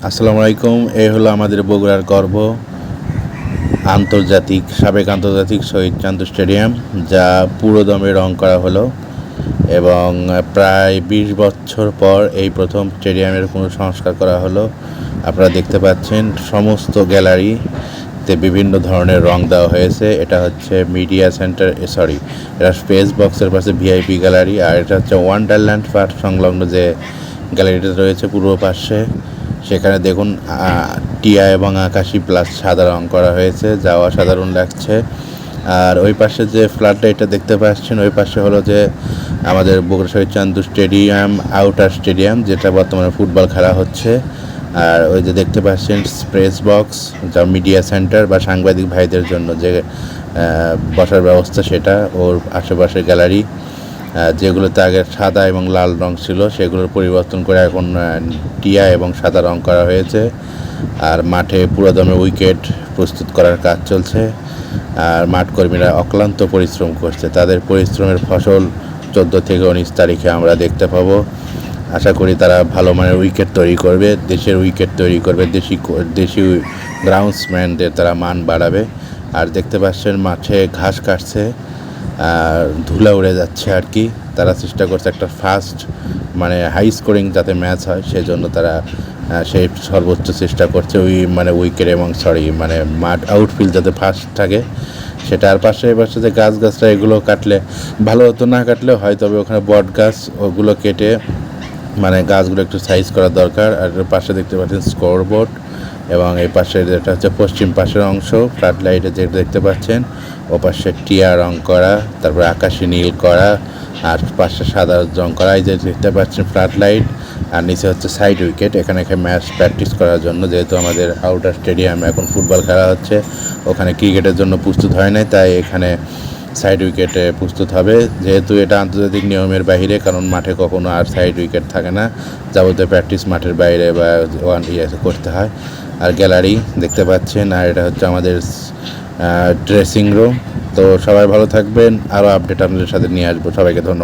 আসসালামু আলাইকুম। এই হলো আমাদের বগুড়ার গর্ব, সাবেক আন্তর্জাতিক শহীদ চান্দু স্টেডিয়াম, যা পুরোদমে রং করা হলো এবং প্রায় ২০ বছর পর এই প্রথম স্টেডিয়ামের কোনো সংস্কার করা হলো। আপনারা দেখতে পাচ্ছেন সমস্ত গ্যালারিতে বিভিন্ন ধরনের রং দেওয়া হয়েছে। এটা হচ্ছে মিডিয়া সেন্টার, এটা স্পেস বক্সের পাশে ভিআইপি গ্যালারি, আর এটা হচ্ছে ওয়ান্ডারল্যান্ড পার্ক সংলগ্ন যে গ্যালারিটা রয়েছে পূর্ব পাশে। সেখানে দেখুন টিয়া এবং আকাশি প্লাস সাদা রং করা হয়েছে, যা অসাধারণ লাগছে। আর ওই পাশে যে ফ্ল্যাট লাইটটা দেখতে পাচ্ছেন, ওই পাশে হলো যে আমাদের বগুড়া শহীদ চান্দু স্টেডিয়াম, আউটার স্টেডিয়াম, যেটা বর্তমানে ফুটবল খেলা হচ্ছে। আর ওই যে দেখতে পাচ্ছেন স্পেস বক্স, যা মিডিয়া সেন্টার বা সাংবাদিক ভাইদের জন্য যে বসার ব্যবস্থা, সেটা ওর আশেপাশে গ্যালারি, যেগুলোতে আগে সাদা এবং লাল রং ছিল সেগুলোর পরিবর্তন করে এখন টিয়া এবং সাদা রং করা হয়েছে। আর মাঠে পুরোদমে উইকেট প্রস্তুত করার কাজ চলছে, আর মাঠ কর্মীরা অক্লান্ত পরিশ্রম করছে। তাদের পরিশ্রমের ফসল 14 থেকে 19 তারিখে আমরা দেখতে পাবো। আশা করি তারা ভালো মানের উইকেট তৈরি করবে, দেশের উইকেট তৈরি করবে, দেশি গ্রাউন্ডসম্যানদের তারা মান বাড়াবে। আর দেখতে পাচ্ছেন মাঠে ঘাস কাটছে, ধুলা উড়ে যাচ্ছে আর কি। তারা চেষ্টা করছে একটা ফাস্ট হাই স্কোরিং যাতে ম্যাচ হয়, সেজন্য তারা সেই সর্বোচ্চ চেষ্টা করছে। উইকেট এবং মাঠ আউটফিল্ড যাতে ফাস্ট থাকে সেটা। আর পাশে যে গাছগাছরা এগুলো কাটলে ভালো হতো, না কাটলে হয়, তবে ওখানে বট গাছ ওগুলো কেটে গাছগুলো একটু সাইজ করা দরকার। আর পাশে দেখতে পাচ্ছেন স্কোরবোর্ড, এবং এই পাশে যেটা হচ্ছে পশ্চিম পাশের অংশ ফ্লাড লাইটে যেটা দেখতে পাচ্ছেন, ও পাশে টিয়া রং করা, তারপরে আকাশি নীল করা, আর পাশে সাদা রং করা। এই যে দেখতে পাচ্ছেন ফ্লাড লাইট, আর নিচে হচ্ছে সাইড উইকেট। এখানে ম্যাচ প্র্যাকটিস করার জন্য, যেহেতু আমাদের আউটার স্টেডিয়ামে এখন ফুটবল খেলা হচ্ছে, ওখানে ক্রিকেটের জন্য প্রস্তুত হয় নাই, তাই এখানে সাইড উইকেটে প্রস্তুত হবে। যেহেতু এটা আন্তর্জাতিক নিয়মের বাইরে, কারণ মাঠে কখনো আর সাইড উইকেট থাকে না, যাবতীয় প্র্যাকটিস মাঠের বাইরে বা করতে হয়। আর গ্যালারি দেখতে পাচ্ছেন, আর এটা হচ্ছে আমাদের ড্রেসিং রুম। তো সবাই ভালো থাকবেন, আরও আপডেট আপনাদের সাথে নিয়ে আসবো। সবাইকে ধন্যবাদ।